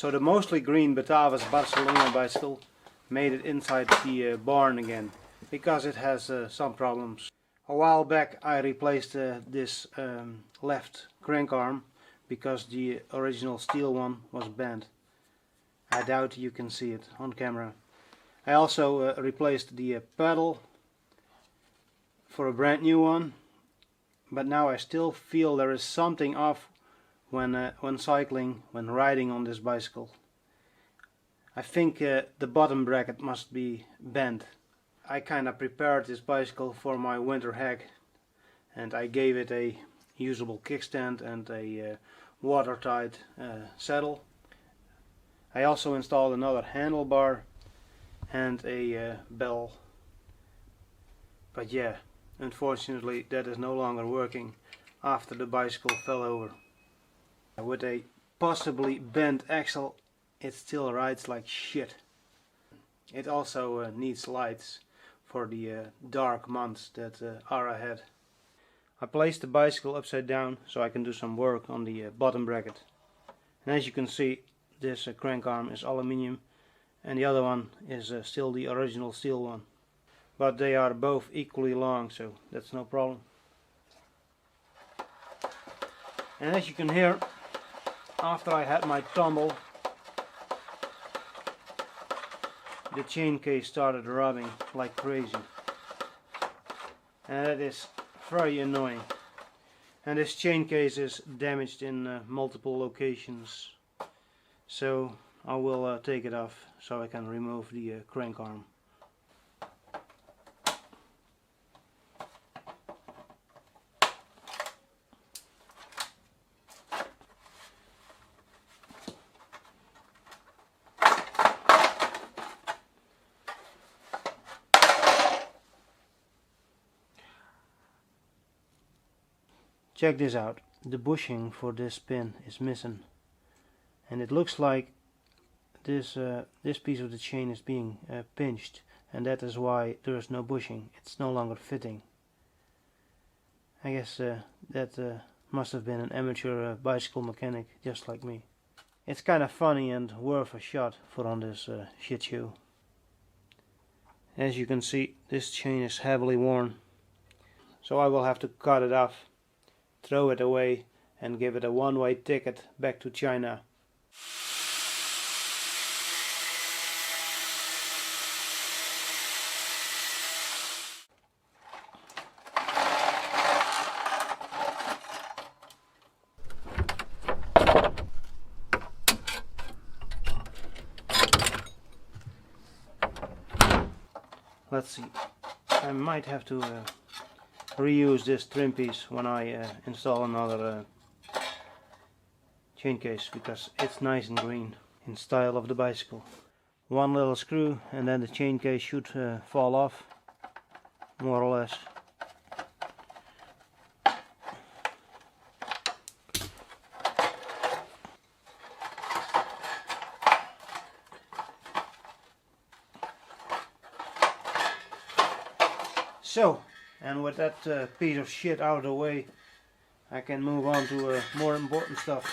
So the mostly green Batavus Barcelona bicycle made it inside the barn again, because it has some problems. A while back I replaced this left crank arm because the original steel one was bent. I doubt you can see it on camera. I also replaced the pedal for a brand new one, but now I still feel there is something off when cycling, when riding on this bicycle. I think the bottom bracket must be bent. I kinda prepared this bicycle for my winter hack, and I gave it a usable kickstand and a watertight saddle. I also installed another handlebar and a bell. But yeah, unfortunately that is no longer working after the bicycle fell over. With a possibly bent axle, it still rides like shit. It also needs lights for the dark months that are ahead. I placed the bicycle upside down so I can do some work on the bottom bracket. And as you can see, this crank arm is aluminium and the other one is still the original steel one. But they are both equally long, so that's no problem. And as you can hear, after I had my tumble, the chain case started rubbing like crazy. And that is very annoying. And this chain case is damaged in multiple locations. So I will take it off so I can remove the crank arm. Check this out. The bushing for this pin is missing, and it looks like this piece of the chain is being pinched, and that is why there is no bushing. It's no longer fitting. I guess that must have been an amateur bicycle mechanic just like me. It's kind of funny and worth a shot for on this shit show. As you can see, this chain is heavily worn, so I will have to cut it off, throw it away, and give it a one-way ticket back to China. Let's see, I might have to reuse this trim piece when I install another chain case, because it's nice and green in style of the bicycle. One little screw and then the chain case should fall off, more or less. So, and with that piece of shit out of the way, I can move on to more important stuff.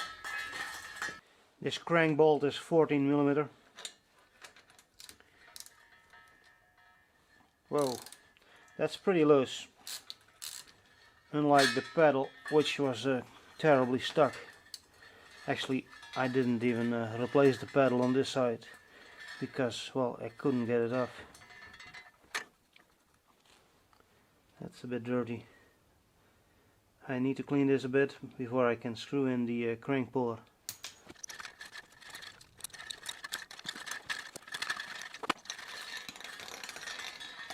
This crank bolt is 14mm. Whoa, that's pretty loose. Unlike the pedal, which was terribly stuck. Actually, I didn't even replace the pedal on this side, because, well, I couldn't get it off. That's a bit dirty. I need to clean this a bit before I can screw in the crank puller.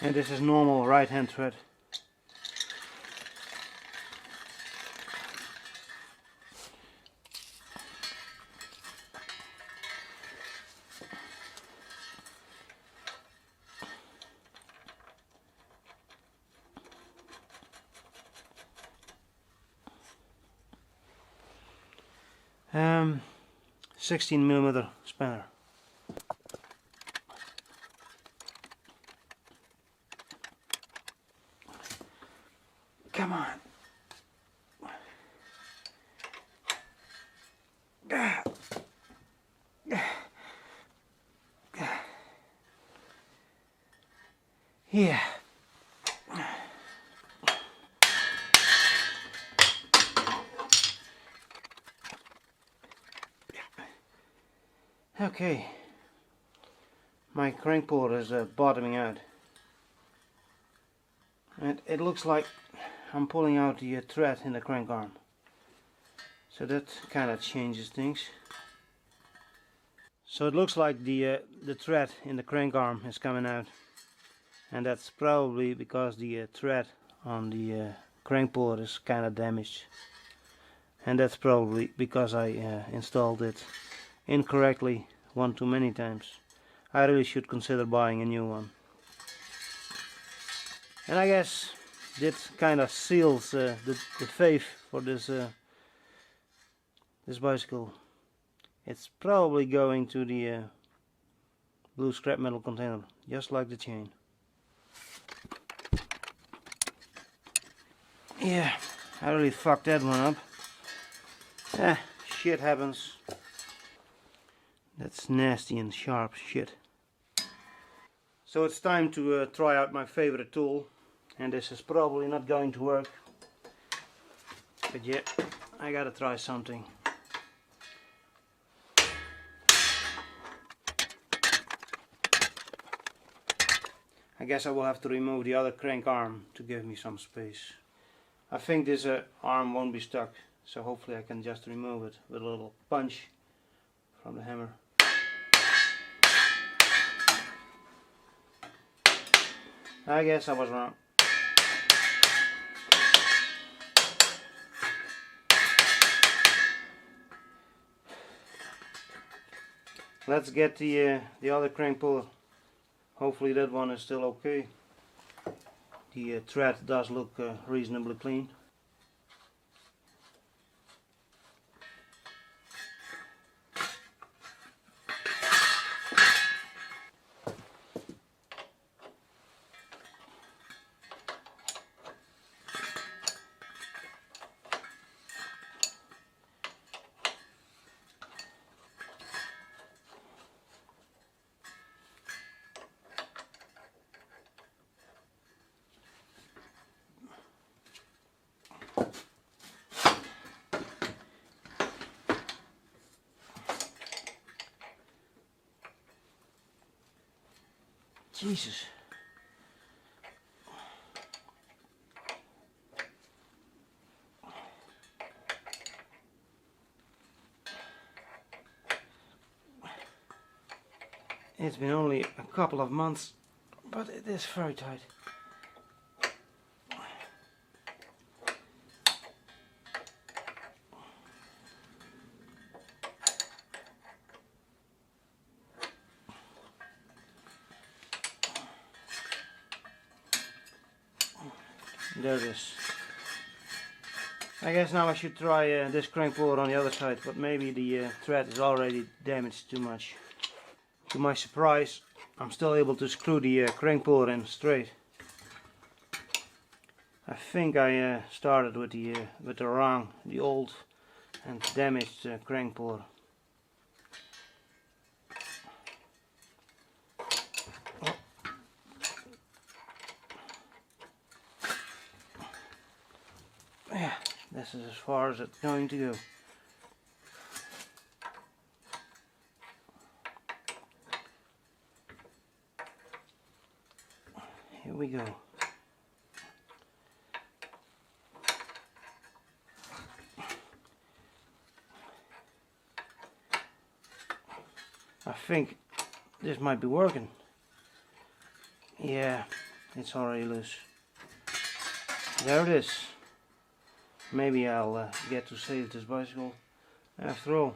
And this is normal right hand thread. Um, 16mm spanner. Come on. Yeah. Okay. My crank puller is bottoming out. And it looks like I'm pulling out the thread in the crank arm. So that kind of changes things. So it looks like the thread in the crank arm is coming out. And that's probably because the thread on the crank puller is kind of damaged. And that's probably because I installed it incorrectly one too many times. I really should consider buying a new one. And I guess this kind of seals the faith for this this bicycle. It's probably going to the blue scrap metal container, just like the chain. Yeah, I really fucked that one up. Shit happens. That's nasty and sharp shit. So it's time to try out my favorite tool, and this is probably not going to work, but yeah, I gotta try something. I guess I will have to remove the other crank arm to give me some space. I think this arm won't be stuck, so hopefully I can just remove it with a little punch from the hammer. I guess I was wrong. Let's get the other crank puller. Hopefully that one is still okay. The thread does look reasonably clean. Jesus. It's been only a couple of months, but it is very tight. There it is. I guess now I should try this crank puller on the other side, but maybe the thread is already damaged too much. To my surprise, I'm still able to screw the crank puller in straight. I think I started with the old and damaged crank puller. Yeah, this is as far as it's going to go. Here we go. I think this might be working. Yeah, it's already loose. There it is. Maybe I'll get to save this bicycle after all.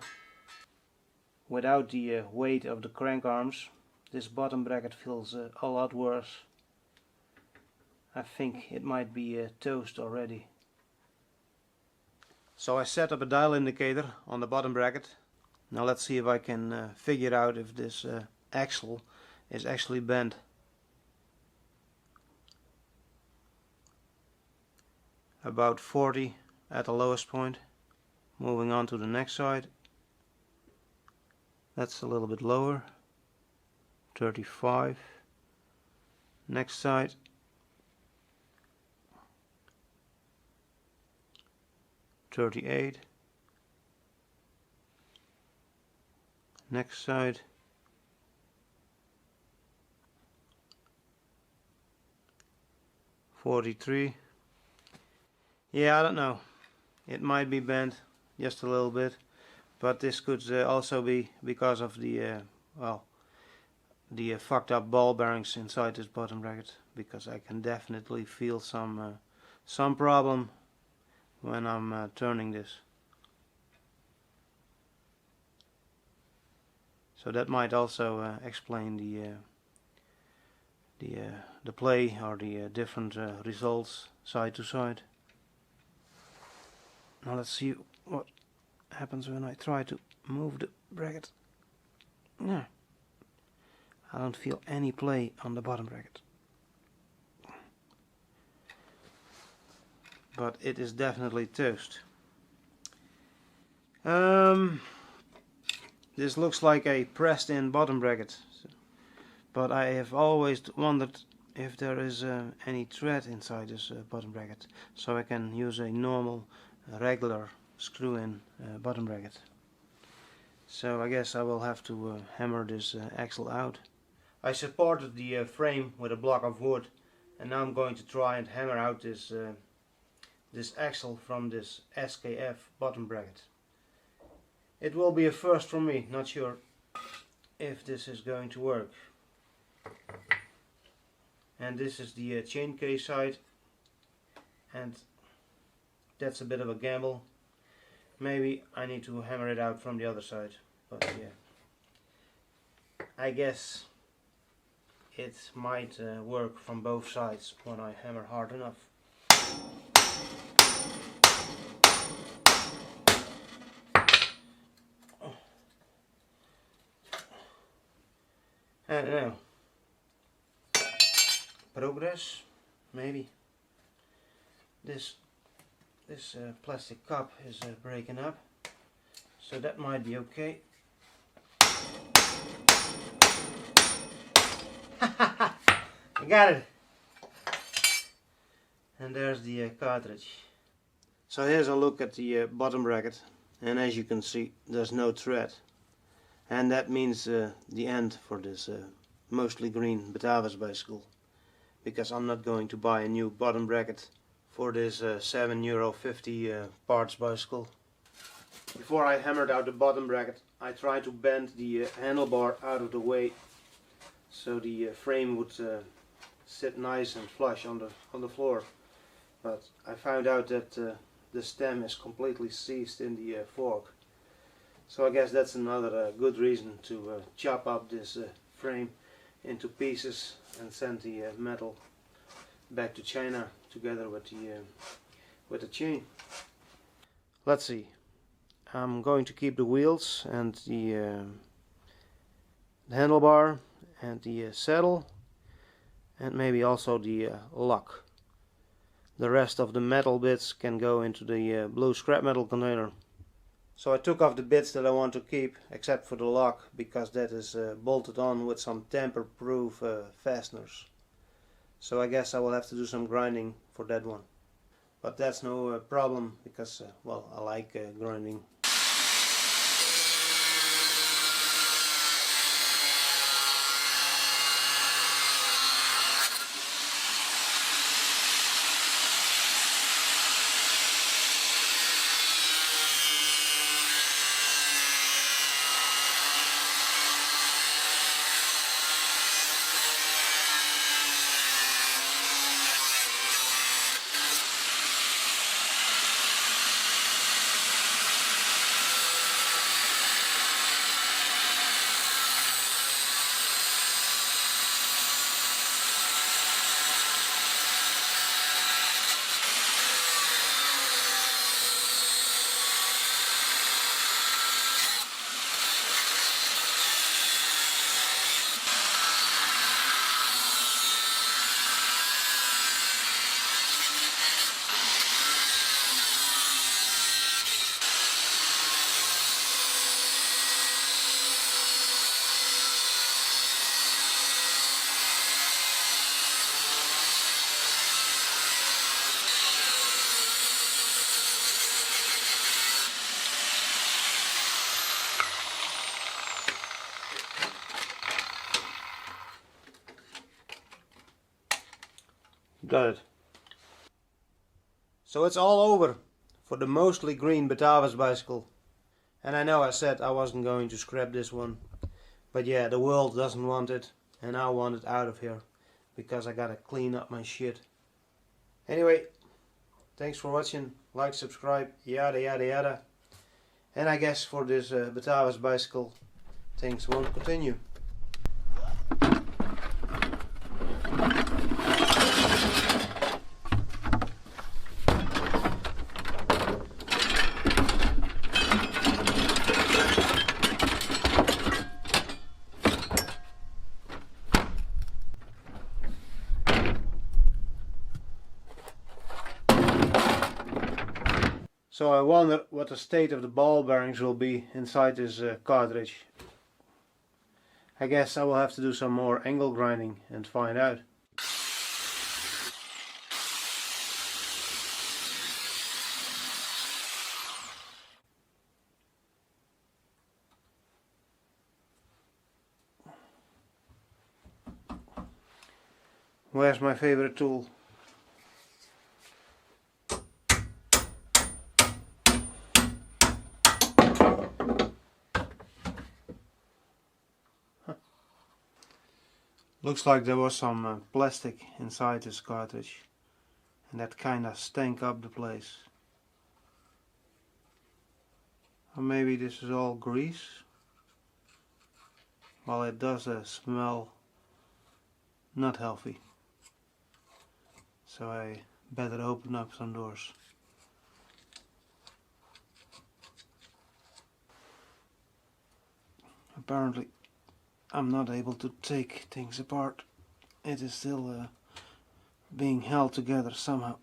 Without the weight of the crank arms, this bottom bracket feels a lot worse. I think it might be toast already. So I set up a dial indicator on the bottom bracket. Now let's see if I can figure out if this axle is actually bent. About 40 at the lowest point. Moving on to the next side. That's a little bit lower. 35. Next side. $38. Next side. $43. Yeah, I don't know. It might be bent just a little bit, but this could also be because of the the fucked up ball bearings inside this bottom bracket, because I can definitely feel some problem when I'm turning this. So that might also explain the play or the different results side to side. Now let's see what happens when I try to move the bracket. Yeah, I don't feel any play on the bottom bracket, but it is definitely toast. This looks like a pressed in bottom bracket, but I have always wondered if there is any thread inside this bottom bracket, so I can use a normal regular screw in bottom bracket. So I guess I will have to hammer this axle out. I supported the frame with a block of wood, and now I'm going to try and hammer out this this axle from this SKF bottom bracket. It will be a first for me, not sure if this is going to work. And this is the chain case side, and that's a bit of a gamble. Maybe I need to hammer it out from the other side, but yeah, I guess it might work from both sides when I hammer hard enough. I don't know. Progress, maybe. This plastic cup is breaking up, so that might be okay. I got it. And there's the cartridge. So here's a look at the bottom bracket, and as you can see, there's no thread. And that means the end for this mostly green Batavus bicycle, because I'm not going to buy a new bottom bracket for this €7.50 parts bicycle. Before I hammered out the bottom bracket, I tried to bend the handlebar out of the way so the frame would sit nice and flush on the floor. But I found out that the stem is completely seized in the fork. So I guess that's another good reason to chop up this frame into pieces and send the metal back to China together with the chain. Let's see. I'm going to keep the wheels and the handlebar and the saddle, and maybe also the lock. The rest of the metal bits can go into the blue scrap metal container. So I took off the bits that I want to keep, except for the lock, because that is bolted on with some tamper-proof fasteners. So I guess I will have to do some grinding for that one. But that's no problem, because well, I like grinding. Got it. So it's all over for the mostly green Batavus bicycle. And I know I said I wasn't going to scrap this one. But yeah, the world doesn't want it. And I want it out of here. Because I gotta clean up my shit. Anyway, thanks for watching. Like, subscribe, yada yada yada. And I guess for this Batavus bicycle, things won't continue. So I wonder what the state of the ball bearings will be inside this cartridge. I guess I will have to do some more angle grinding and find out. Where's my favorite tool? Looks like there was some plastic inside this cartridge, and that kinda stank up the place. Or maybe this is all grease? Well, it does smell not healthy. So I better open up some doors. Apparently I'm not able to take things apart. It is still being held together somehow.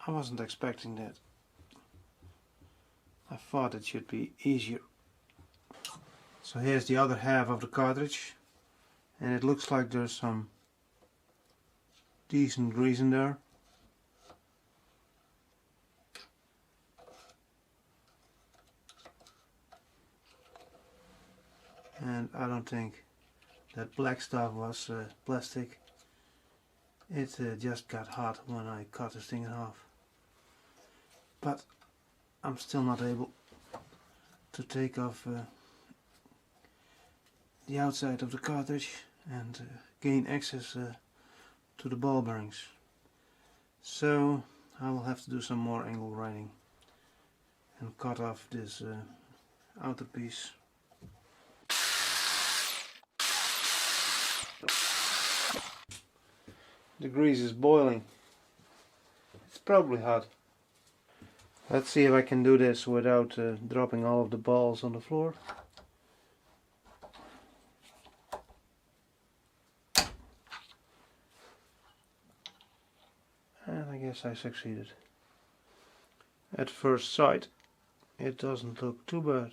I wasn't expecting that. I thought it should be easier. So here's the other half of the cartridge, and it looks like there's some decent grease in there. And I don't think that black stuff was plastic. It just got hot when I cut this thing in half. But I'm still not able to take off the outside of the cartridge and gain access to the ball bearings. So I will have to do some more angle grinding and cut off this outer piece. The grease is boiling. It's probably hot. Let's see if I can do this without dropping all of the balls on the floor. And I guess I succeeded. At first sight, it doesn't look too bad.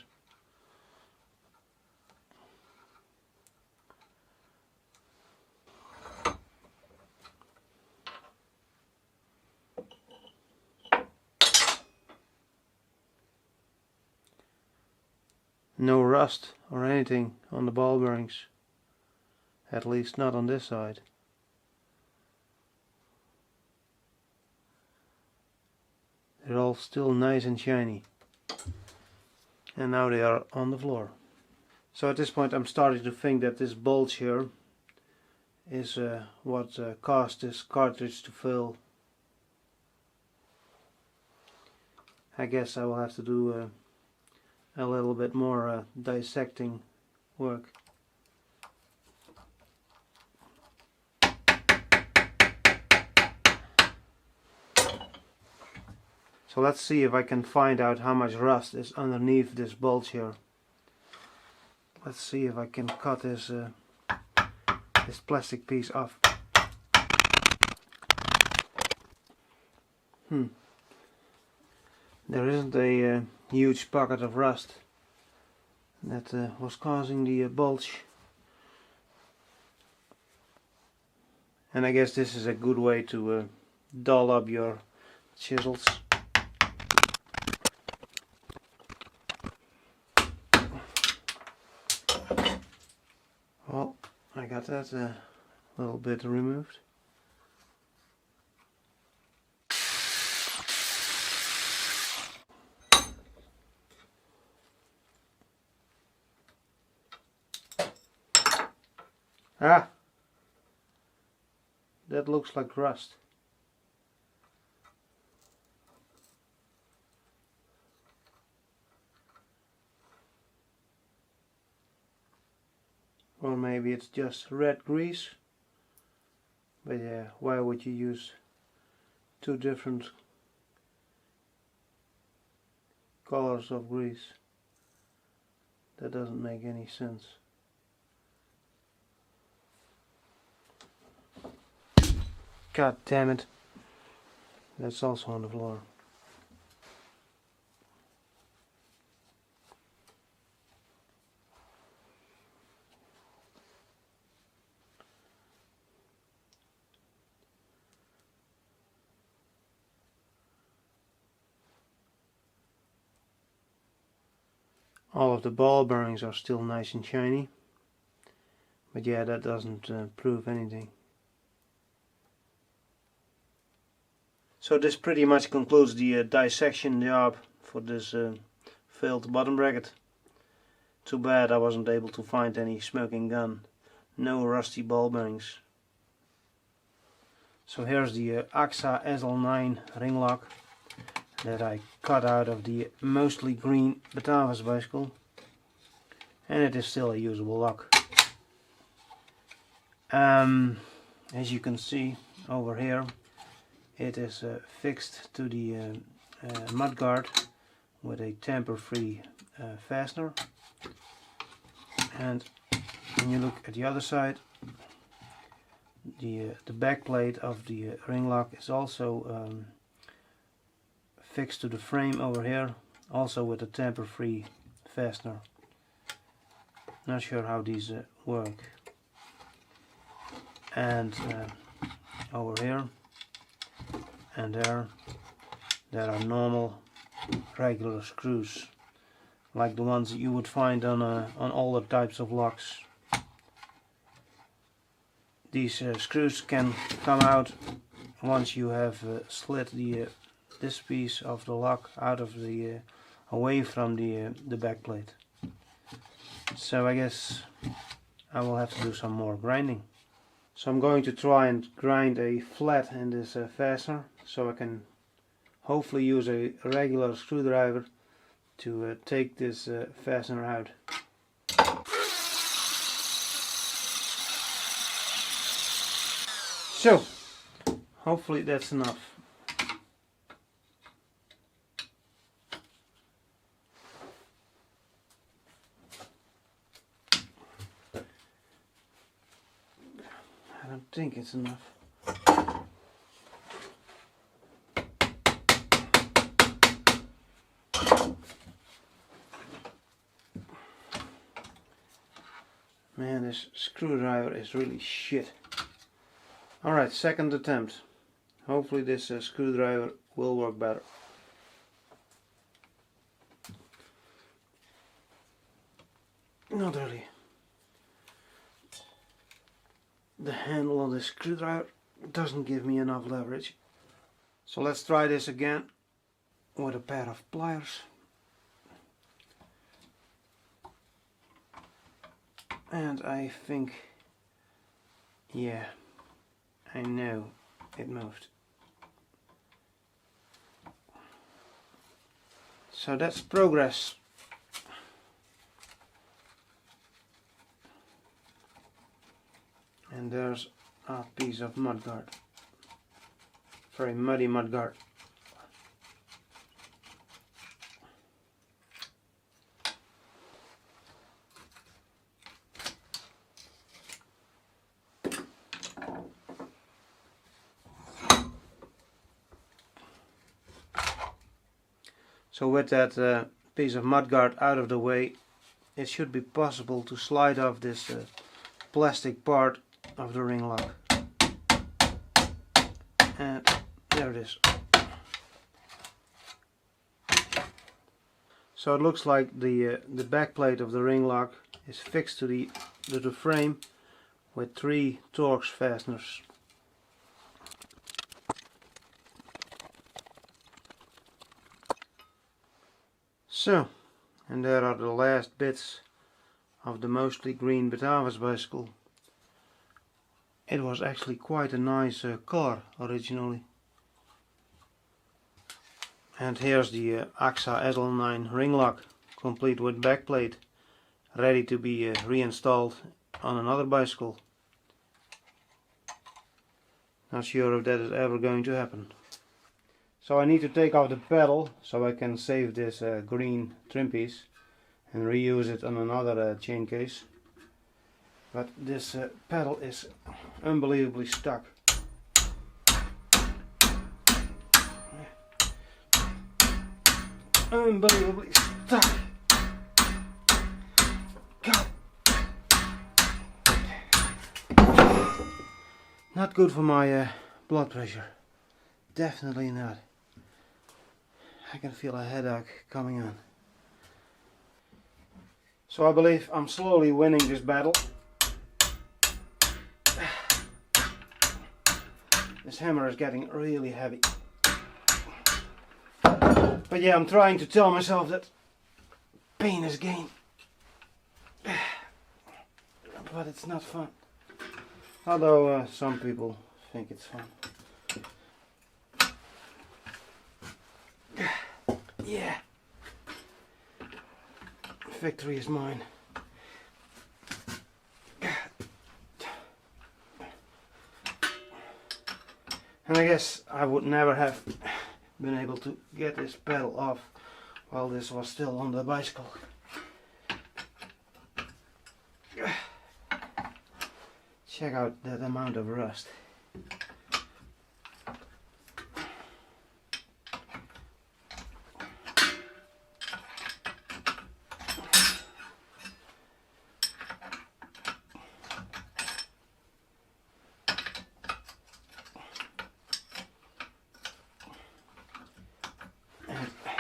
No rust or anything on the ball bearings, at least not on this side. They're all still nice and shiny, and now they are on the floor. So at this point I'm starting to think that this bulge here is what caused this cartridge to fail. I guess I will have to do a little bit more dissecting work. So let's see if I can find out how much rust is underneath this bulge here. Let's see if I can cut this this plastic piece off. There isn't a huge pocket of rust that was causing the bulge. And I guess this is a good way to dull up your chisels. Well, I got that a little bit removed. Ah, that looks like rust. Or maybe it's just red grease. But yeah, why would you use two different colors of grease? That doesn't make any sense. God damn it. That's also on the floor. All of the ball bearings are still nice and shiny. But yeah, that doesn't prove anything. So this pretty much concludes the dissection job for this failed bottom bracket. Too bad I wasn't able to find any smoking gun. No rusty ball bearings. So here's the AXA SL9 ring lock that I cut out of the mostly green Batavus bicycle. And it is still a usable lock. As you can see over here, it is fixed to the mudguard with a tamper-free fastener. And when you look at the other side, the back plate of the ring lock is also fixed to the frame over here, also with a tamper-free fastener. Not sure how these work. And over here and there are normal regular screws, like the ones that you would find on all the types of locks. These screws can come out once you have slid this piece of the lock out of the away from the back plate. So I guess I will have to do some more grinding. So I'm going to try and grind a flat in this fastener, so I can hopefully use a regular screwdriver to take this fastener out. So, hopefully that's enough. I don't think it's enough. Man, this screwdriver is really shit. Alright, second attempt. Hopefully this screwdriver will work better. Not really. The handle on this screwdriver doesn't give me enough leverage. So let's try this again with a pair of pliers. And I think, yeah, I know it moved. So that's progress. And there's a piece of mudguard. Very muddy mudguard. So with that piece of mudguard out of the way, it should be possible to slide off this plastic part of the ring lock. And there it is. So it looks like the back plate of the ring lock is fixed to the frame with 3 Torx fasteners. So, and there are the last bits of the mostly green Batavus bicycle. it was actually quite a nice car originally. And here's the AXA SL9 ring lock, complete with backplate, ready to be reinstalled on another bicycle. Not sure if that is ever going to happen. So I need to take off the pedal so I can save this green trim piece and reuse it on another chain case. But this pedal is unbelievably stuck. Unbelievably stuck. God. Not good for my blood pressure. Definitely not. I can feel a headache coming on. So I believe I'm slowly winning this battle. This hammer is getting really heavy. But yeah, I'm trying to tell myself that pain is gain. But it's not fun. Although some people think it's fun. Yeah. Victory is mine. And I guess I would never have been able to get this pedal off while this was still on the bicycle. Check out that amount of rust.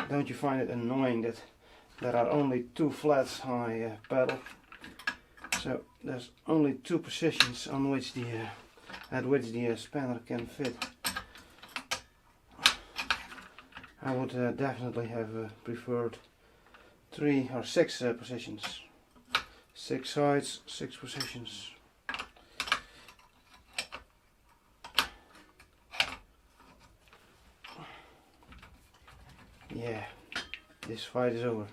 Don't you find it annoying that there are only two flats on my pedal? So there's only two positions on which at which the spanner can fit. I would definitely have preferred 3 or 6 positions. 6 sides, 6 positions. Yeah, this fight is over.